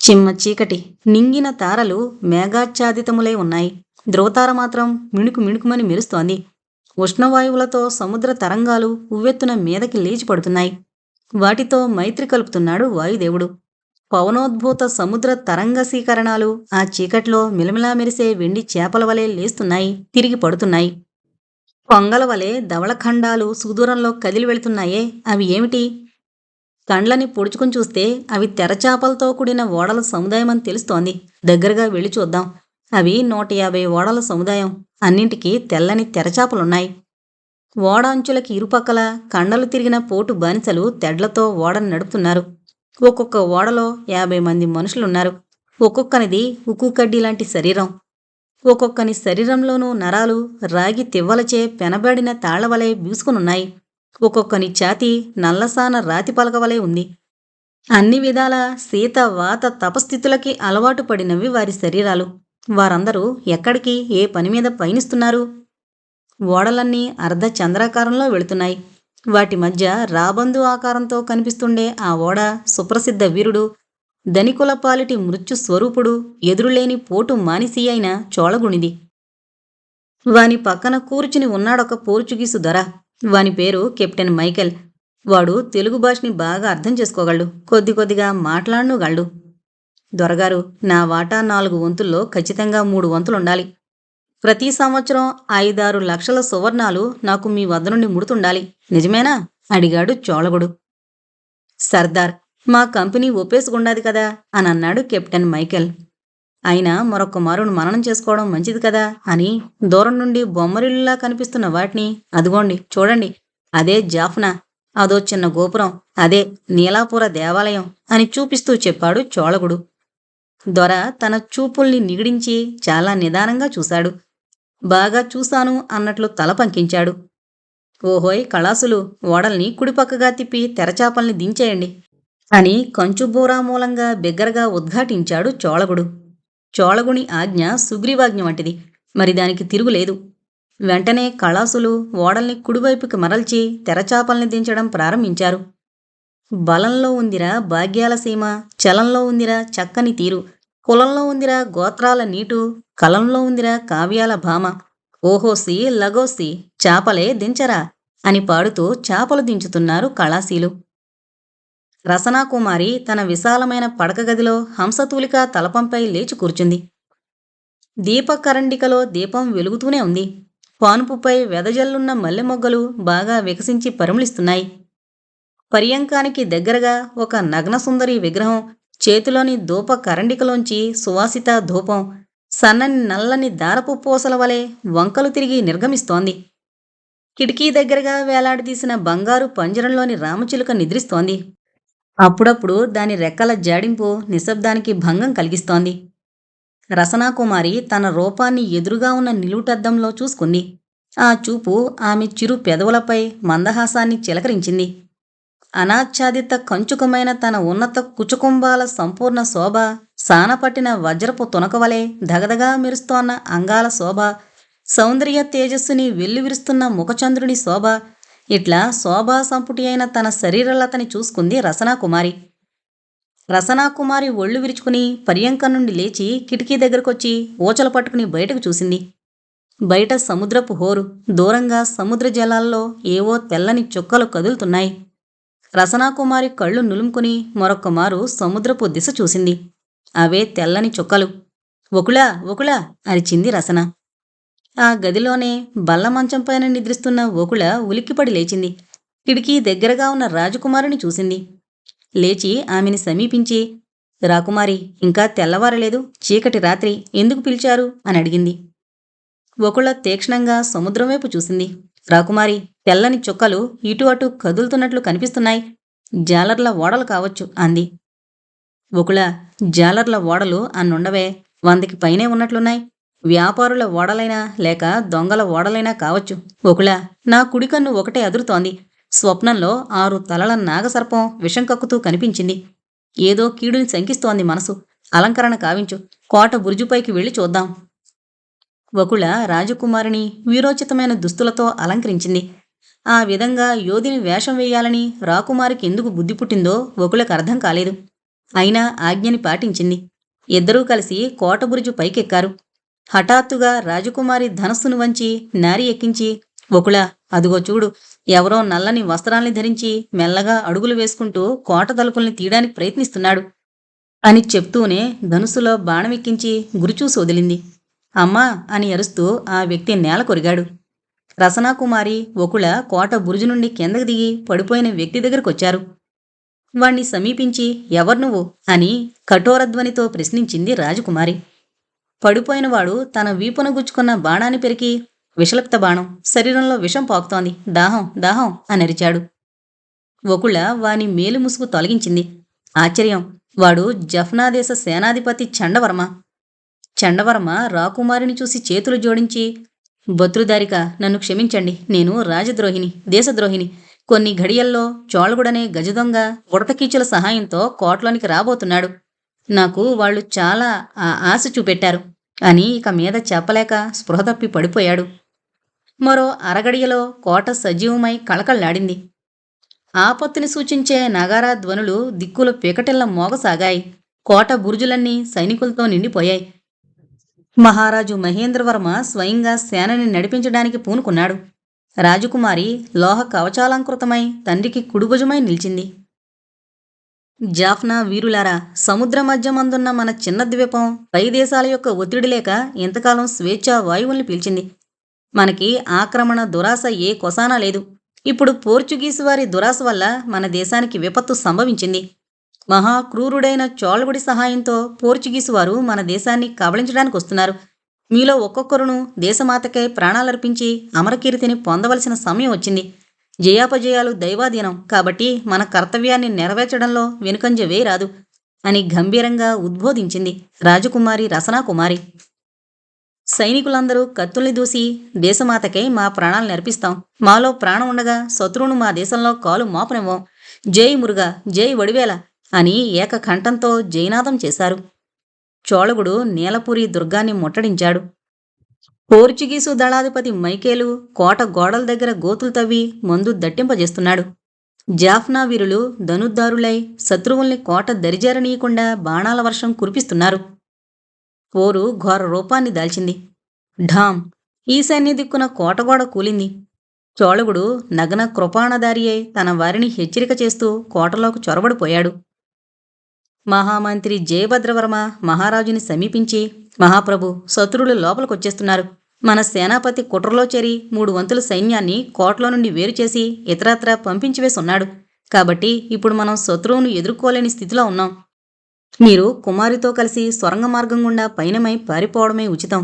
చిమ్మ చీకటి, నింగిన తారలు మేఘాచ్ఛాదితములై ఉన్నాయి. ధ్రువతార మాత్రం మిణుకు మిణుకుమని మెరుస్తోంది. ఉష్ణవాయువులతో సముద్ర తరంగాలు ఉవ్వెత్తున మీదకి లేచి పడుతున్నాయి. వాటితో మైత్రి కలుపుతున్నాడు వాయుదేవుడు. పవనోద్భూత సముద్ర తరంగశీకరణాలు ఆ చీకట్లో మిలమిలా మెరిసే వెండి చేపల వలె లేస్తున్నాయి, తిరిగి పడుతున్నాయి. కొంగల వలె ధవళఖండాలు సుదూరంలో కదిలి వెళుతున్నాయే, అవి ఏమిటి? కండ్లని పొడుచుకుని చూస్తే అవి తెరచాపలతో కూడిన ఓడల సముదాయమని తెలుస్తోంది. దగ్గరగా వెళ్ళి చూద్దాం. అవి 150 ఓడల సముదాయం. అన్నింటికీ తెల్లని తెరచాపలున్నాయి. ఓడ అంచులకి ఇరుపక్కల కండలు తిరిగిన పోటు బానిసలు తెడ్లతో ఓడను నడుపుతున్నారు. ఒక్కొక్క ఓడలో 50 మంది మనుషులున్నారు. ఒక్కొక్కనిది ఉక్కు కడ్డీ లాంటి శరీరం. ఒక్కొక్కని శరీరంలోనూ నరాలు రాగి తివ్వలచే పెనబడిన తాళ్లవలే బీసుకునున్నాయి. ఒక్కొక్కని ఛాతీ నల్లసాన రాతి పలకవలే ఉంది. అన్ని విధాల శీత వాత తపస్థితులకి అలవాటు పడినవి వారి శరీరాలు. వారందరూ ఎక్కడికి, ఏ పనిమీద పయనిస్తున్నారు? ఓడలన్నీ అర్ధ చంద్రాకారంలో వెళుతున్నాయి. వాటి మధ్య రాబందు ఆకారంతో కనిపిస్తుండే ఆ ఓడ సుప్రసిద్ధ వీరుడు, ధనికుల పాలిటి మృత్యు స్వరూపుడు, ఎదురులేని పోటు మానిసి అయిన చోళగుణిది. వాని పక్కన కూర్చుని ఉన్నాడొక పోర్చుగీసు దొర. వాని పేరు కెప్టెన్ మైకెల్. వాడు తెలుగు భాషని బాగా అర్థం చేసుకోగలడు, కొద్ది కొద్దిగా మాట్లాడనుగలడు. దొరగారు, నా వాటా 4 వంతుల్లో ఖచ్చితంగా 3 వంతులుండాలి. ప్రతి సంవత్సరం 5-6 లక్షల సువర్ణాలు నాకు మీ వద్ద నుండి ముడుతుండాలి. నిజమేనా? అడిగాడు చోళగుడు. సర్దార్, మా కంపెనీ ఒప్పేసుకుండాది కదా అని అన్నాడు కెప్టెన్ మైకెల్. అయినా మరొక్క మారును మననం చేసుకోవడం మంచిది కదా అని దూరం నుండి బొమ్మరిల్లులా కనిపిస్తున్న వాటిని, అదిగోండి చూడండి, అదే జాఫ్నా, అదో చిన్న గోపురం, అదే నీలాపుర దేవాలయం అని చూపిస్తూ చెప్పాడు చోళగుడు. దొర తన చూపుల్ని నిగిడించి చాలా నిదానంగా చూశాడు. బాగా చూశాను అన్నట్లు తల పంకించాడు. ఓహోయ్ కళాసులు, ఓడల్ని కుడిపక్కగా తిప్పి తెరచాపల్ని దించేయండి అని కంచుబూరా మూలంగా బిగ్గరగా ఉద్ఘాటించాడు చోళగుడు. చోళగుని ఆజ్ఞ సుగ్రీవాజ్ఞ వంటిది, మరి దానికి తిరుగులేదు. వెంటనే కళాసులు ఓడల్ని కుడివైపుకి మరల్చి తెరచాపల్ని దించడం ప్రారంభించారు. బలంలో ఉందిరా భాగ్యాల సీమ, చలంలో ఉందిరా చక్కని తీరు, కులంలో ఉందిరా గోత్రాల నీటు, కలంలో ఉందిరా కావ్యాల భామ, ఓహోసి లగోసి చాపలే దించరా అని పాడుతూ చాపలు దించుతున్నారు కళాశీలు. రసనాకుమారి తన విశాలమైన పడక గదిలో హంసతూలిక తలపంపై లేచి కూర్చుంది. దీపకరండికలో దీపం వెలుగుతూనే ఉంది. పానుపుపై వెదజల్లున్న మల్లెమొగ్గలు బాగా వికసించి పరిమళిస్తున్నాయి. పర్యంకానికి దగ్గరగా ఒక నగ్నసుందరి విగ్రహం, చేతిలోని ధూప కరండికలోంచి సువాసిత ధూపం సన్నని నల్లని దారపు పూసల వలె వంకలు తిరిగి నిర్గమిస్తోంది. కిటికీ దగ్గరగా వేలాడదీసిన బంగారు పంజరంలోని రామచిలుక నిద్రిస్తోంది. అప్పుడప్పుడు దాని రెక్కల జాడింపు నిశ్శబ్దానికి భంగం కలిగిస్తోంది. రసనాకుమారి తన రూపాన్ని ఎదురుగా ఉన్న నిలువుటద్దంలో చూసుకుంది. ఆ చూపు ఆమె చిరు పెదవులపై మందహాసాన్ని చిలకరించింది. అనాచ్ఛాదిత కంచుకమైన తన ఉన్నత కుచుకుంబాల సంపూర్ణ శోభ, సానపట్టిన వజ్రపు తునకవలే దగదగా మెరుస్తోన్న అంగాల శోభ, సౌందర్య తేజస్సుని వెల్లివిరుస్తున్న ముఖచంద్రుని శోభ, ఇట్లా శోభా సంపుటి అయిన తన శరీరలతని చూసుకుంది రసనాకుమారి. రసనాకుమారి ఒళ్ళు విరుచుకుని పర్యంకం నుండి లేచి కిటికీ దగ్గరకొచ్చి ఊచలు పట్టుకుని బయటకు చూసింది. బయట సముద్రపు హోరు, దూరంగా సముద్ర జలాల్లో ఏవో తెల్లని చుక్కలు కదులుతున్నాయి. రసనాకుమారి కళ్ళు నులుముకుని మరొక్క మారు సముద్రపు దిశ చూసింది. అవే తెల్లని చుక్కలు. ఒకళా ఒకళా అరిచింది రసన. ఆ గదిలోనే బల్లమంచం పైన నిద్రిస్తున్న ఒకళ ఉలిక్కిపడి లేచింది. కిటికీ దగ్గరగా ఉన్న రాజకుమారిని చూసింది. లేచి ఆమెని సమీపించి, రాకుమారి, ఇంకా తెల్లవారలేదు, చీకటి రాత్రి, ఎందుకు పిలిచారు అని అడిగింది. ఒకళ తీక్షణంగా సముద్రం వైపు చూసింది. రాకుమారి, తెల్లని చుక్కలు ఇటు అటు కదులుతున్నట్లు కనిపిస్తున్నాయి, జాలర్ల ఓడలు కావచ్చు అంది. ఒకళ, జాలర్ల ఓడలు అన్నుండవే, 100కి పైనే ఉన్నట్లున్నాయి. వ్యాపారుల ఓడలైనా లేక దొంగల ఓడలైనా కావచ్చు. ఒకళ, నా కుడికన్ను ఒకటే అదురుతోంది. స్వప్నంలో 6 తలల నాగసర్పం విషం కక్కుతూ కనిపించింది. ఏదో కీడుని శంకిస్తోంది మనసు. అలంకరణ కావించు, కోట బురుజుపైకి వెళ్ళి చూద్దాం. ఒకళ రాజకుమారిని వీరోచితమైన దుస్తులతో అలంకరించింది. ఆ విధంగా యోధిని వేషం వేయాలని రాకుమారికి ఎందుకు బుద్ధి పుట్టిందో ఒకళ్ళకి అర్థం కాలేదు. అయినా ఆజ్ఞని పాటించింది. ఇద్దరూ కలిసి కోటబురుజు పైకెక్కారు. హఠాత్తుగా రాజకుమారి ధనస్సును వంచి నారి ఎక్కించి, "ఒకళా, అదుగో చూడు, ఎవరో నల్లని వస్త్రాల్ని ధరించి మెల్లగా అడుగులు వేసుకుంటూ కోట తలుపుల్ని తీయడానికి ప్రయత్నిస్తున్నాడు" అని చెప్తూనే ధనుస్సులో బాణమెక్కించి గురిచూసి వదిలింది. "అమ్మా" అని అరుస్తూ ఆ వ్యక్తి నేల కొరిగాడు. రసనాకుమారి, వకుళ కోట బురుజు నుండి కిందకి దిగి పడిపోయిన వ్యక్తి దగ్గరకొచ్చారు. వాణ్ణి సమీపించి, "ఎవరు నువ్వు?" అని కఠోరధ్వనితో ప్రశ్నించింది రాజకుమారి. పడిపోయినవాడు తన వీపున గుచ్చుకున్న బాణాన్ని పెరికి, "విషలిప్త బాణం, శరీరంలో విషం పాకుతోంది, దాహం దాహం" అని అరిచాడు. వకుళ వాని మేలు ముసుగు తొలగించింది. ఆశ్చర్యం! వాడు జఫ్నాదేశ సేనాధిపతి చండవర్మ. చండవర్మ రాకుమారిని చూసి చేతులు జోడించి, "భద్రుదారిక, నన్ను క్షమించండి. నేను రాజద్రోహిని, దేశద్రోహిని. కొన్ని ఘడియల్లో చోళగుడనే గజదొంగ ఉడతకీచుల సహాయంతో కోటలోనికి రాబోతున్నాడు. నాకు వాళ్ళు చాలా ఆశ చూపెట్టారు" అని ఇక మీద చెప్పలేక స్పృహ తప్పి పడిపోయాడు. మరో అరగడియలో కోట సజీవమై కళకళ్లాడింది. ఆపత్తుని సూచించే నగారా ధ్వనులు దిక్కులు పీకటిల్ల మోగసాగాయి. కోట బురుజులన్నీ సైనికులతో నిండిపోయాయి. మహారాజు మహేంద్రవర్మ స్వయంగా సేనని నడిపించడానికి పూనుకున్నాడు. రాజకుమారి లోహ కవచాలంకృతమై తండ్రికి కుడిభుజమై నిలిచింది. జాఫ్నా వీరులారా, సముద్ర మధ్యమందున్న మన చిన్న ద్వీపం పై దేశాల యొక్క ఒత్తిడి లేక ఇంతకాలం స్వేచ్ఛా వాయువుల్ని పీల్చింది. మనకి ఆక్రమణ దురాశ ఏ కొసానా లేదు. ఇప్పుడు పోర్చుగీసు వారి దురాశ వల్ల మన దేశానికి విపత్తు సంభవించింది. మహాక్రూరుడైన చోళగుడి సహాయంతో పోర్చుగీసు వారు మన దేశాన్ని కబళించడానికి వస్తున్నారు. మీలో ఒక్కొక్కరును దేశమాతకై ప్రాణాలర్పించి అమరకీర్తిని పొందవలసిన సమయం వచ్చింది. జయాపజయాలు దైవాధీనం కాబట్టి మన కర్తవ్యాన్ని నెరవేర్చడంలో వెనుకంజ వేయరాదు అని గంభీరంగా ఉద్బోధించింది రాజకుమారి రసనాకుమారి. సైనికులందరూ కత్తుల్ని దూసి, "దేశమాతకై మా ప్రాణాలు నర్పిస్తాం. మాలో ప్రాణం ఉండగా శత్రువును మా దేశంలో కాలు మోపనివ్వం. జై మురుగా, జై వడివేల" అని ఏకకంఠంతో జైనాదం చేశారు. చోళగుడు నీలపురి దుర్గాన్ని ముట్టడించాడు. పోర్చుగీసు దళాధిపతి మైకేలు కోట గోడల దగ్గర గోతులు తవ్వి మందు దట్టింపజేస్తున్నాడు. జాఫ్నా వీరులు ధనుద్దారులై శత్రువుల్ని కోట దరిజేరనీయకుండా బాణాల వర్షం కురిపిస్తున్నారు. పోరు ఘోర రూపాన్ని దాల్చింది. ఢాం! ఈశాన్య దిక్కున కోటగోడ కూలింది. చోళగుడు నగ్న కృపాణధారి అయి తన వారిని హెచ్చరిక చేస్తూ కోటలోకి చొరబడిపోయాడు. మహామంత్రి జయభద్రవర్మ మహారాజుని సమీపించి, "మహాప్రభు, శత్రువులు లోపలికొచ్చేస్తున్నారు. మన సేనాపతి కుట్రలో చేరి 3 వంతుల సైన్యాన్ని కోటలో నుండి వేరుచేసి ఇతరత్రా పంపించివేసున్నాడు. కాబట్టి ఇప్పుడు మనం శత్రువును ఎదుర్కోలేని స్థితిలో ఉన్నాం. మీరు కుమారితో కలిసి సొరంగ మార్గం గుండా పయనమై పారిపోవడమే ఉచితం.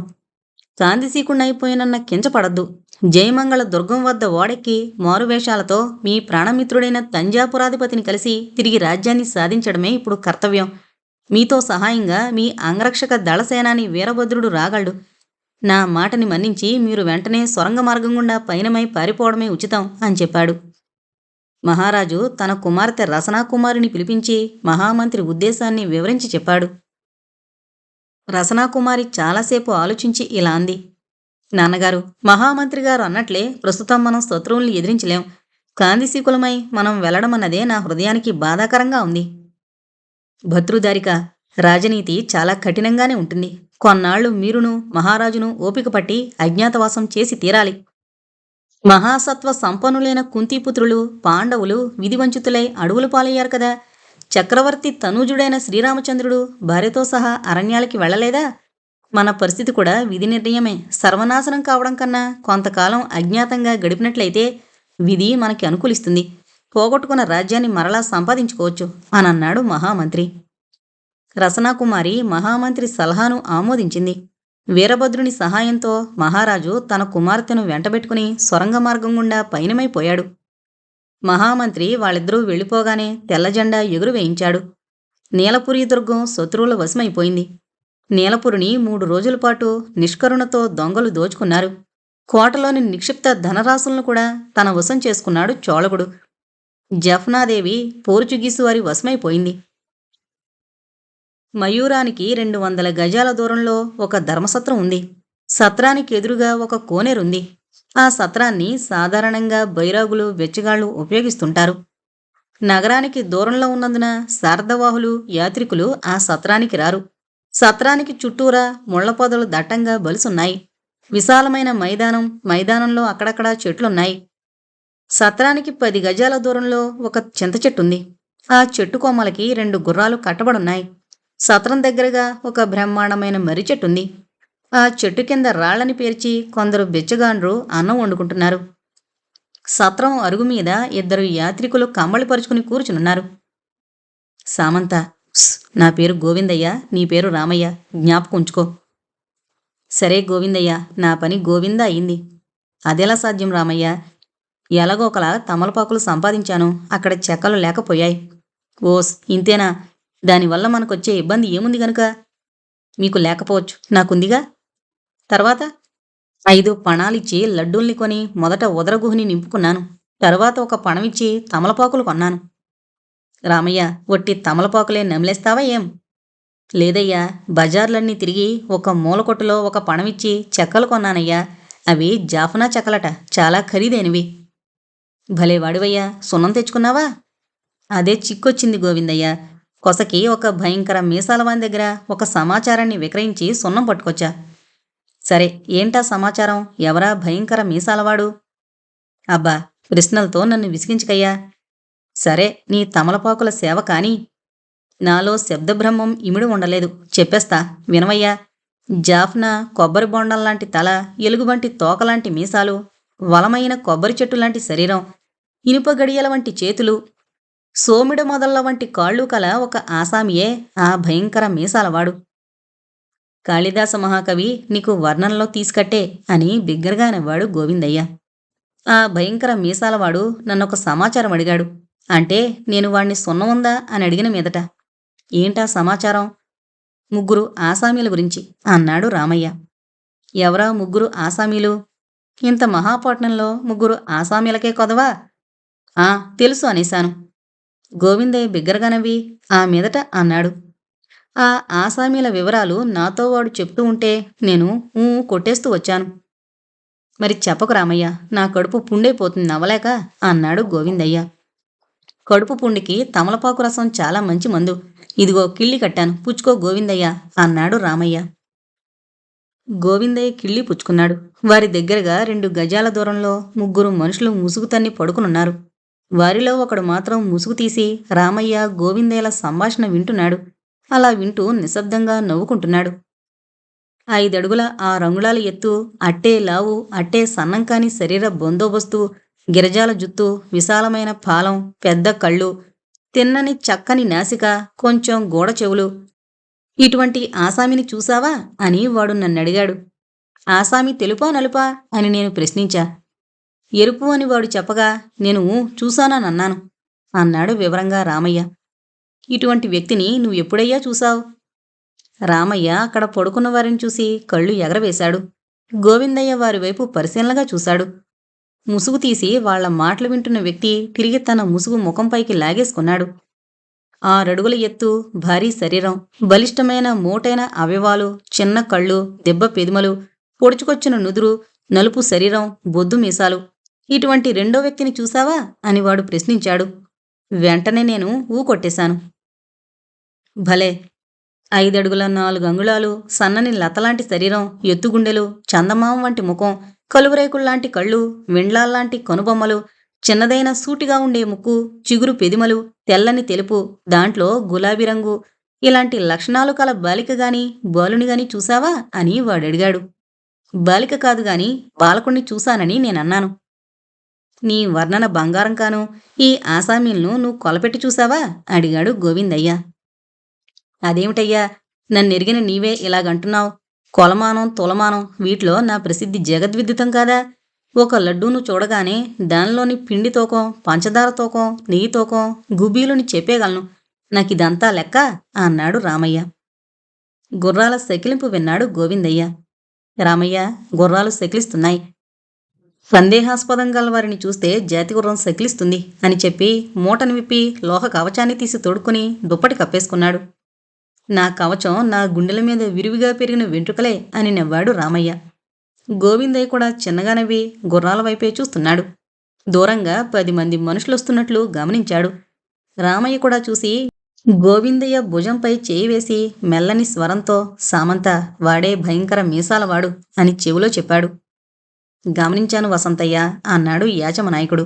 కాందిసీకుండైపోయినన్న కించపడద్దు. జయమంగళ దుర్గం వద్ద ఓడెక్కి మారువేషాలతో మీ ప్రాణమిత్రుడైన తంజాపురాధిపతిని కలిసి తిరిగి రాజ్యాన్ని సాధించడమే ఇప్పుడు కర్తవ్యం. మీతో సహాయంగా మీ అంగరక్షక దళసేనాని వీరభద్రుడు రాగలడు. నా మాటని మన్నించి మీరు వెంటనే సొరంగ మార్గం గుండా పయనమై పారిపోవడమే ఉచితం" అని చెప్పాడు. మహారాజు తన కుమార్తె రసనాకుమారిని పిలిపించి మహామంత్రి ఉద్దేశాన్ని వివరించి చెప్పాడు. రసనాకుమారి చాలాసేపు ఆలోచించి ఇలా అంది. "నాన్నగారు, మహామంత్రి గారు అన్నట్లే ప్రస్తుతం మనం శత్రువుల్ని ఎదిరించలేం. కాందిశీకులమై మనం వెళ్లడమన్నదే నా హృదయానికి బాధాకరంగా ఉంది. భద్రుదారిక, రాజనీతి చాలా కఠినంగానే ఉంటుంది. కొన్నాళ్లు మీరును మహారాజును ఓపిక పట్టి అజ్ఞాతవాసం చేసి తీరాలి. మహాసత్వ సంపన్నులైన కుంతీపుత్రులు పాండవులు విధివంచితులై అడవుల పాలయ్యారు కదా. చక్రవర్తి తనూజుడైన శ్రీరామచంద్రుడు భార్యతో సహా అరణ్యాలకి వెళ్లలేదా? మన పరిస్థితి కూడా విధి నిర్ణయమే. సర్వనాశనం కావడం కన్నా కొంతకాలం అజ్ఞాతంగా గడిపినట్లయితే విధి మనకి అనుకూలిస్తుంది. పోగొట్టుకున్న రాజ్యాన్ని మరలా సంపాదించుకోవచ్చు" అని అన్నాడు మహామంత్రి. రసనాకుమారి మహామంత్రి సలహాను ఆమోదించింది. వీరభద్రుని సహాయంతో మహారాజు తన కుమార్తెను వెంటబెట్టుకుని సొరంగ మార్గం గుండా పయనమైపోయాడు. మహామంత్రి వాళ్ళిద్దరూ వెళ్ళిపోగానే తెల్లజెండా ఎగురు వేయించాడు. నీలపురి దుర్గం శత్రువుల వశమైపోయింది. నీలపురిని 3 రోజుల పాటు నిష్కరుణతో దొంగలు దోచుకున్నారు. కోటలోని నిక్షిప్త ధనరాశులను కూడా తన వశం చేసుకున్నాడు చోళగుడు. జఫ్నాదేవి పోర్చుగీసు వారి వశమైపోయింది. మయూరానికి 200 గజాల దూరంలో ఒక ధర్మసత్రం ఉంది. సత్రానికి ఎదురుగా ఒక కోనేరుంది. ఆ సత్రాన్ని సాధారణంగా బైరాగులు, వెచ్చగాళ్లు ఉపయోగిస్తుంటారు. నగరానికి దూరంలో ఉన్నందున శారదవాహులు యాత్రికులు ఆ సత్రానికి రారు. సత్రానికి చుట్టూరా ముళ్ళ పొదలు దట్టంగా బలుసున్నాయి. విశాలమైన మైదానంలో అక్కడక్కడా చెట్లున్నాయి. సత్రానికి 10 గజాల దూరంలో ఒక చింత చెట్టుంది. ఆ చెట్టు కొమ్మలకి 2 గుర్రాలు కట్టబడున్నాయి. సత్రం దగ్గరగా ఒక బ్రహ్మాండమైన మర్రి చెట్టుంది. ఆ చెట్టు కింద రాళ్లని పేర్చి కొందరు బిచ్చగాండ్రు అన్నం వండుకుంటున్నారు. సత్రం అరుగు మీద 2 యాత్రికులు కంబళి పరుచుకుని కూర్చునున్నారు. సామంత, "ఉస్, నా పేరు గోవిందయ్య, నీ పేరు రామయ్య, జ్ఞాపకం ఉంచుకో." "సరే గోవిందయ్య, నా పని గోవింద అయింది." "అదెలా సాధ్యం రామయ్య? ఎలాగోకలా తమలపాకులు సంపాదించాను, అక్కడ చెక్కలు లేకపోయాయి." "ఓస్, ఇంతేనా? దానివల్ల మనకొచ్చే ఇబ్బంది ఏముంది గనుక?" "మీకు లేకపోవచ్చు, నాకుందిగా." "తర్వాత?" "5 పణాలిచ్చి లడ్డూల్ని కొని మొదట ఉదరగుహని నింపుకున్నాను. తరువాత ఒక పణమిచ్చి తమలపాకులు కొన్నాను." "రామయ్య, ఒట్టి తమలపాకులే నమిలేస్తావా ఏం?" "లేదయ్యా, బజార్లన్నీ తిరిగి ఒక మూలకొట్టులో ఒక పణమిచ్చి చెక్కలు కొన్నానయ్యా. అవి జాఫనా చెక్కలట, చాలా ఖరీదైనవి." "భలే వాడివయ్యా, సున్నం తెచ్చుకున్నావా?" "అదే చిక్కొచ్చింది గోవిందయ్య. కొసకి ఒక భయంకర మీసాలవాని దగ్గర ఒక సమాచారాన్ని విక్రయించి సున్నం పట్టుకొచ్చా." "సరే, ఏంటా సమాచారం? ఎవరా భయంకర మీసాలవాడు?" "అబ్బా, ప్రశ్నలతో నన్ను విసిగించకయ్యా. సరే, నీ తమలపాకుల సేవ కాని." నాలో శబ్దబ్రహ్మం ఇమిడి ఉండలేదు. "చెప్పేస్తా, వినవయ్యా. జాఫ్నా కొబ్బరి బొండంలాంటి తల, ఎలుగుబంటి తోకలాంటి మీసాలు, వలమైన కొబ్బరి చెట్టు లాంటి శరీరం, ఇనుప గడియల వంటి చేతులు, సోమిడ మొదళ్ల వంటి కాళ్ళు కల ఒక ఆసామియే ఆ భయంకర మీసాలవాడు." "కాళిదాస మహాకవి నీకు వర్ణనలో తీసుకట్టే" అని బిగ్గరగా నవ్వాడు గోవిందయ్య. "ఆ భయంకర మీసాలవాడు నన్నొక సమాచారం అడిగాడు. అంటే నేను వాణ్ణి సున్నముందా అని అడిగిన మీదట." "ఏంటా సమాచారం?" "ముగ్గురు ఆసామీల గురించి" అన్నాడు రామయ్య. "ఎవరా ముగ్గురు ఆసామీలు? ఇంత మహాపట్నంలో ముగ్గురు ఆసామీలకే కొదవా?" "ఆ, తెలుసు" అనేశాను. గోవిందయ్య బిగ్గరగా నవ్వి ఆ మీదట అన్నాడు, "ఆ ఆసామీల వివరాలు నాతో వాడు చెప్తూ ఉంటే నేను ఊ కొట్టేస్తూ వచ్చాను." "మరి చెప్పకు రామయ్య, నా కడుపు పుండైపోతుంది నవ్వలేక" అన్నాడు గోవిందయ్య. "కడుపు పుండికి తమలపాకు రసం చాలా మంచి మందు. ఇదిగో కిళ్ళి కట్టాను, పుచ్చుకో గోవిందయ్య" అన్నాడు రామయ్య. గోవిందయ్య కిళ్ళి పుచ్చుకున్నాడు. వారి దగ్గరగా 2 గజాల దూరంలో ముగ్గురు మనుషులు ముసుగు తన్ని పడుకునున్నారు. వారిలో ఒకడు మాత్రం ముసుగు తీసి రామయ్య, గోవిందయ్యల సంభాషణ వింటున్నాడు. అలా వింటూ నిశ్శబ్దంగా నవ్వుకుంటున్నాడు. 5 అడుగుల 6 అంగుళాల ఎత్తు, అట్టే లావు, అట్టే సన్నం కాని శరీర బందోబస్తు, గిరజాల జుత్తు, విశాలమైన పాలం, పెద్ద కళ్ళు, తిన్నని చక్కని నాసిక, కొంచెం గూడ చెవులు. "ఇటువంటి ఆసామిని చూసావా?" అని వాడు నన్నడిగాడు. "ఆసామి తెలుపా నలుపా?" అని నేను ప్రశ్నించా. "ఎరుపు" అని వాడు చెప్పగా నేను చూశానన్నాను అన్నాడు వివరంగా రామయ్య. "ఇటువంటి వ్యక్తిని నువ్వెప్పుడయ్యా చూశావు?" రామయ్య అక్కడ పడుకున్న వారిని చూసి కళ్ళు ఎగరవేశాడు. గోవిందయ్య వారి వైపు పరిశీలనగా చూశాడు. ముసుగు తీసి వాళ్ల మాటలు వింటున్న వ్యక్తి తిరిగి తన ముసుగు ముఖంపైకి లాగేసుకున్నాడు. 6 అడుగుల ఎత్తు, భారీ శరీరం, బలిష్టమైన మోటైన అవయవాలు, చిన్న కళ్ళు, దెబ్బ పెదిమలు, పొడుచుకొచ్చిన నుదురు, నలుపు శరీరం, బొద్దు మీసాలు. "ఇటువంటి రెండో వ్యక్తిని చూశావా?" అని వాడు ప్రశ్నించాడు. వెంటనే నేను కొట్టేశాను. "భలే! 5 అడుగుల 4 అంగుళాలు, సన్నని లతలాంటి శరీరం, ఎత్తుగుండెలు, చందమామ వంటి ముఖం, కలువరేకుల్లాంటి కళ్ళు, విండ్లాల్లాంటి కనుబొమ్మలు, చిన్నదైన సూటిగా ఉండే ముక్కు, చిగురు పెదిమలు, తెల్లని తెలుపు, దాంట్లో గులాబీ రంగు, ఇలాంటి లక్షణాలు కల బాలికగాని బాలునిగాని చూశావా?" అని వాడడిగాడు. "బాలిక కాదు గాని బాలకుణ్ణి చూశానని నేనన్నాను." "నీ వర్ణన బంగారం కాను. ఈ ఆసామీలను నువ్వు కొలపెట్టి చూశావా?" అడిగాడు గోవిందయ్య. "అదేమిటయ్యా, నన్నెరిగిన నీవే ఇలాగంటున్నావు? కొలమానం, తులమానం వీటిలో నా ప్రసిద్ధి జగద్విదితం కాదా? ఒక లడ్డూను చూడగానే దానిలోని పిండి తూకం, పంచదార తూకం, నెయ్యి తూకం, గుబీలుని చెప్పేయగలను. నాకిదంతా లెక్క" అన్నాడు రామయ్య. గుర్రాల సకిలింపు విన్నాడు గోవిందయ్య. "రామయ్య, గుర్రాలు సకిలిస్తున్నాయి. సందేహాస్పదం గల వారిని చూస్తే జాతి గుర్రం సకిలిస్తుంది" అని చెప్పి మూటను విప్పి లోహ కవచాన్ని తీసి తోడుకుని దుప్పటి కప్పేసుకున్నాడు. "నా కవచం నా గుండెల మీద విరివిగా పెరిగిన వెంట్రుకలే" అని నవ్వాడు రామయ్య. గోవిందయ్య కూడా చిన్నగా నవ్వి గుర్రాల వైపే చూస్తున్నాడు. దూరంగా 10 మంది మనుషులొస్తున్నట్లు గమనించాడు. రామయ్య కూడా చూసి గోవిందయ్య భుజంపై చేయి వేసి మెల్లని స్వరంతో సామంత, వాడే భయంకర మీసాలవాడు అని చెవిలో చెప్పాడు. గమనించాను వసంతయ్య అన్నాడు యాచమనాయకుడు.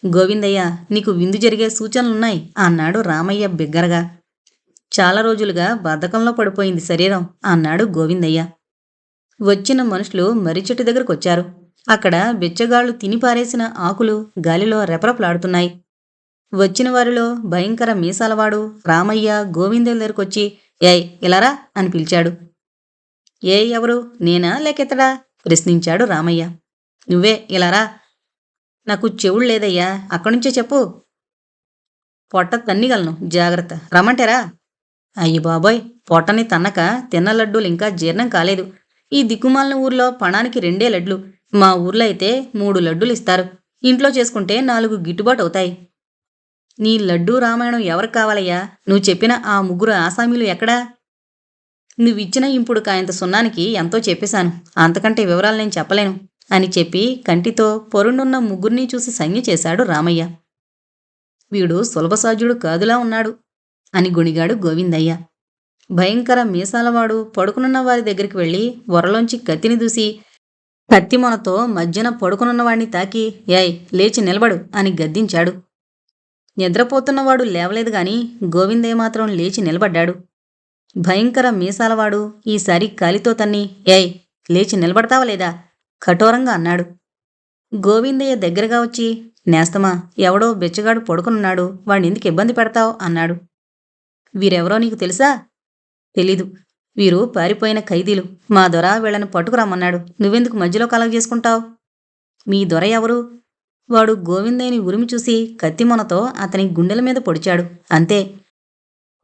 గోవిందయ్య, నీకు విందు జరిగే సూచనలున్నాయి అన్నాడు రామయ్య బిగ్గరగా. చాలా రోజులుగా బద్ధకంలో పడిపోయింది శరీరం అన్నాడు గోవిందయ్య. వచ్చిన మనుషులు మర్రిచెట్టు దగ్గరకొచ్చారు. అక్కడ బిచ్చగాళ్లు తినిపారేసిన ఆకులు గాలిలో రెపరెపలాడుతున్నాయి. వచ్చిన వారిలో భయంకర మీసాలవాడు రామయ్య గోవిందయ్య దగ్గరకొచ్చి, ఏయ్ ఇలారా అని పిలిచాడు. ఏ ఎవరు, నేనా లేకెత్తడా ప్రశ్నించాడు రామయ్య. నువ్వే, ఇలారా. నాకు చెవుడు లేదయ్యా, అక్కడ్నుంచే చెప్పు. పొట్ట తన్నిగలను, జాగ్రత్త, రమ్మంటారా? అయ్యి బాబోయ్, పొట్టని తన్నక తిన్న లడ్డూలు ఇంకా జీర్ణం కాలేదు. ఈ దిక్కుమాలిన ఊర్లో పణానికి 2 లడ్లు, మా ఊర్లో అయితే 3 లడ్డూలు ఇస్తారు. ఇంట్లో చేసుకుంటే 4 గిట్టుబాటు అవుతాయి. నీ లడ్డూ రామాయణం ఎవరికి కావాలయ్యా? నువ్వు చెప్పిన ఆ 3 ఆసామీలు ఎక్కడా? నువ్విచ్చిన ఇంపుడు కాయంత సున్నానికి ఎంతో చెప్పేశాను, అంతకంటే వివరాలు నేను చెప్పలేను అని చెప్పి కంటితో పొరుండున్న 3 చూసి సంజ్ఞ చేశాడు రామయ్య. వీడు సులభసాధ్యుడు కాదులా ఉన్నాడు అని గొణిగాడు గోవిందయ్య. భయంకర మీసాలవాడు పడుకునున్న వారి దగ్గరికి వెళ్ళి వరలోంచి కత్తిని దూసి కత్తిమొనతో మధ్యన పడుకునున్నవాడిని తాకి, ఏయ్ లేచి నిలబడు అని గద్దించాడు. నిద్రపోతున్నవాడు లేవలేదు గాని గోవిందయ్య మాత్రం లేచి నిలబడ్డాడు. భయంకర మీసాలవాడు ఈసారి కాలితో తన్ని, ఏయ్ లేచి నిలబడతావా లేదా కఠోరంగా అన్నాడు. గోవిందయ్య దగ్గరగా వచ్చి, నేస్తమా, ఎవడో బెచ్చగాడు పడుకునున్నాడు, వాణ్ణెందుకు ఇబ్బంది పెడతావు అన్నాడు. వీరెవరో నీకు తెలుసా? తెలీదు. వీరు పారిపోయిన ఖైదీలు. మా దొర వీళ్ళని పట్టుకురమ్మన్నాడు. నువ్వెందుకు మధ్యలో కలగజేసుకుంటావు? మీ దొర ఎవరు? వాడు గోవిందయ్యని ఉరిమి చూసి కత్తిమొనతో అతని గుండెల మీద పొడిచాడు, అంతే.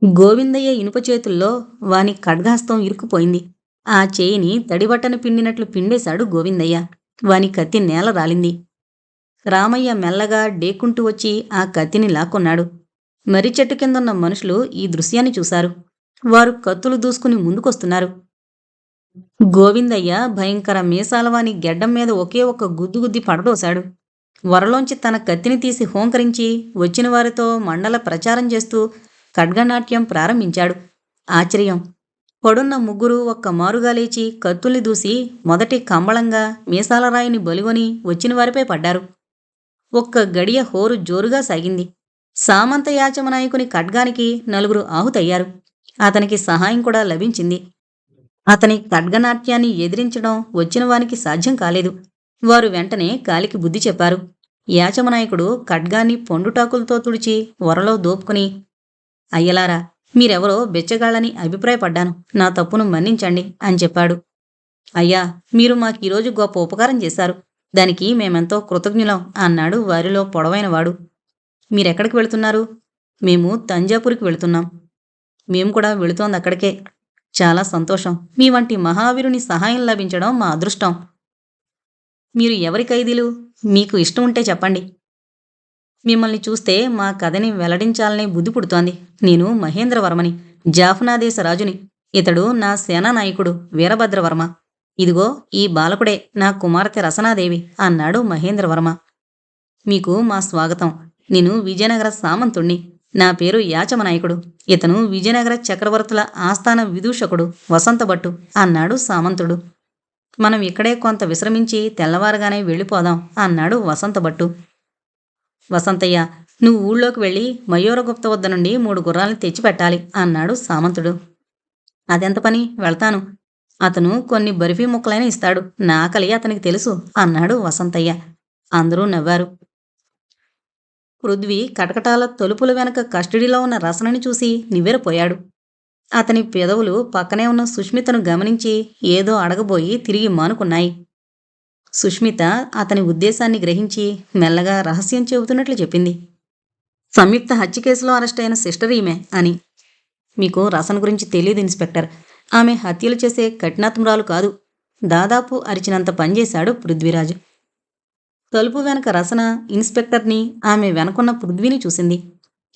గోవిందయ్య ఇనుప చేతుల్లో వాని ఖడ్గహస్తం ఇరుక్కుపోయింది. ఆ చేయిని తడిబట్టను పిండినట్లు పిండేశాడు గోవిందయ్య. వాని కత్తి నేల రాలింది. రామయ్య మెల్లగా డేక్కుంటూ వచ్చి ఆ కత్తిని లాక్కున్నాడు. మర్రి చెట్టు కిందున్న మనుషులు ఈ దృశ్యాన్ని చూశారు. వారు కత్తులు దూసుకుని ముందుకొస్తున్నారు. గోవిందయ్య భయంకర మీసాలవాని గెడ్డం మీద ఒకే ఒక్క గుద్దుగుద్ది పడదోశాడు. వరలోంచి తన కత్తిని తీసి హోంకరించి వచ్చిన వారితో మండల ప్రచారం చేస్తూ ఖడ్గనాట్యం ప్రారంభించాడు. ఆశ్చర్యం! పడున్న 3 ఒక్క మారుగా లేచి కత్తుల్ని దూసి మొదటి కంబళంగా మీసాలరాయిని బలిగొని వచ్చిన వారిపై పడ్డారు. ఒక్క గడియ హోరు జోరుగా సాగింది. సామంత యాచమనాయకుని ఖడ్గానికి 4 ఆహుతయ్యారు. అతనికి సహాయం కూడా లభించింది. అతని ఖడ్గనాట్యాన్ని ఎదిరించడం వచ్చిన వానికి సాధ్యం కాలేదు. వారు వెంటనే కాలికి బుద్ధి చెప్పారు. యాచమనాయకుడు ఖడ్గాన్ని పొండుటాకులతో తుడిచి వరలో దోపుకుని, అయ్యలారా, మీరెవరో బెచ్చగాళ్ళని అభిప్రాయపడ్డాను, నా తప్పును మన్నించండి అని చెప్పాడు. అయ్యా, మీరు మాకీరోజు గొప్ప ఉపకారం చేశారు, దానికి మేమెంతో కృతజ్ఞులం అన్నాడు వారిలో పొడవైనవాడు. మీరెక్కడికి వెళుతున్నారు? మేము తంజాపూర్కి వెళుతున్నాం. మేము కూడా వెళుతోందక్కడికే. చాలా సంతోషం. మీ వంటి మహావీరుని సహాయం లభించడం మా అదృష్టం. మీరు ఎవరి ఖైదీలు? మీకు ఇష్టం ఉంటే చెప్పండి. మిమ్మల్ని చూస్తే మా కథని వెల్లడించాలనే బుద్ధి పుడుతోంది. నేను మహేంద్రవర్మని, జాఫ్నా దేశ రాజుని. ఇతడు నా సేనానాయకుడు వీరభద్రవర్మ. ఇదిగో ఈ బాలకుడే నా కుమార్తె రసనాదేవి అన్నాడు మహేంద్రవర్మ. మీకు మా స్వాగతం. నేను విజయనగర సామంతుణ్ణి. నా పేరు యాచమనాయకుడు. ఇతను విజయనగర చక్రవర్తుల ఆస్థాన విదూషకుడు వసంతభట్టు అన్నాడు సామంతుడు. మనం ఇక్కడే కొంత విశ్రమించి తెల్లవారుగానే వెళ్ళిపోదాం అన్నాడు వసంతభట్టు. వసంతయ్య, నువ్వు ఊళ్ళోకి వెళ్ళి మయూరగుప్త వద్ద నుండి 3 గుర్రాలను తెచ్చిపెట్టాలి అన్నాడు సామంతుడు. అదెంత పని, వెళ్తాను. అతను కొన్ని బర్ఫీ ముక్కలైనా ఇస్తాడు. నా ఆకలి అతనికి తెలుసు అన్నాడు వసంతయ్య. అందరూ నవ్వారు. పృథ్వీ కటకటాల తలుపుల వెనక కస్టడీలో ఉన్న రసనని చూసి నివ్వెరపోయాడు. అతని పెదవులు పక్కనే ఉన్న సుష్మితను గమనించి ఏదో అడగబోయి తిరిగి మానుకున్నాయి. సుష్మిత అతని ఉద్దేశాన్ని గ్రహించి మెల్లగా రహస్యం చెబుతున్నట్లు చెప్పింది. సంయుక్త హత్య కేసులో అరెస్ట్ అయిన సిస్టర్ ఈమె అని. మీకు రసన గురించి తెలియదు ఇన్స్పెక్టర్. ఆమె హత్యలు చేసే కఠినాత్మురాలు కాదు. దాదాపు అరిచినంత పనిచేశాడు పృథ్వీరాజు. తలుపు వెనక రసన ఇన్స్పెక్టర్ని, ఆమె వెనకున్న పృథ్వీని చూసింది.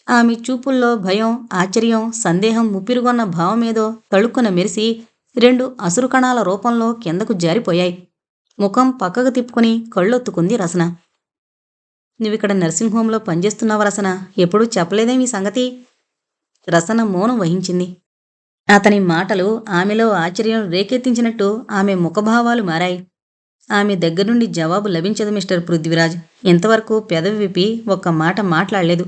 ఆమె చూపుల్లో భయం, ఆశ్చర్యం, సందేహం ముప్పిరుగొన్న భావమేదో తళుక్కున మెరిసి 2 అసురు కణాల రూపంలో కిందకు జారిపోయాయి. ముఖం పక్కకు తిప్పుకుని కళ్ళొత్తుకుంది రసన. నువ్విక్కడ నర్సింగ్ హోంలో పనిచేస్తున్నావు రసన, ఎప్పుడూ చెప్పలేదేం ఈ సంగతి? రసన మౌనం వహించింది. అతని మాటలు ఆమెలో ఆశ్చర్యం రేకెత్తించినట్టు ఆమె ముఖభావాలు మారాయి. ఆమె దగ్గరుండి జవాబు లభించదు మిస్టర్ పృథ్వీరాజ్. ఇంతవరకు పెదవి విప్పి ఒక్క మాట మాట్లాడలేదు.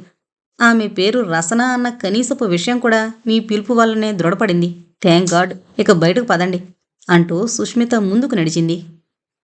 ఆమె పేరు రసన అన్న కనీసపు విషయం కూడా మీ పిలుపు వల్లనే దృఢపడింది. Thank God. ఇక బయటకు పదండి అంటూ సుష్మిత ముందుకు నడిచింది.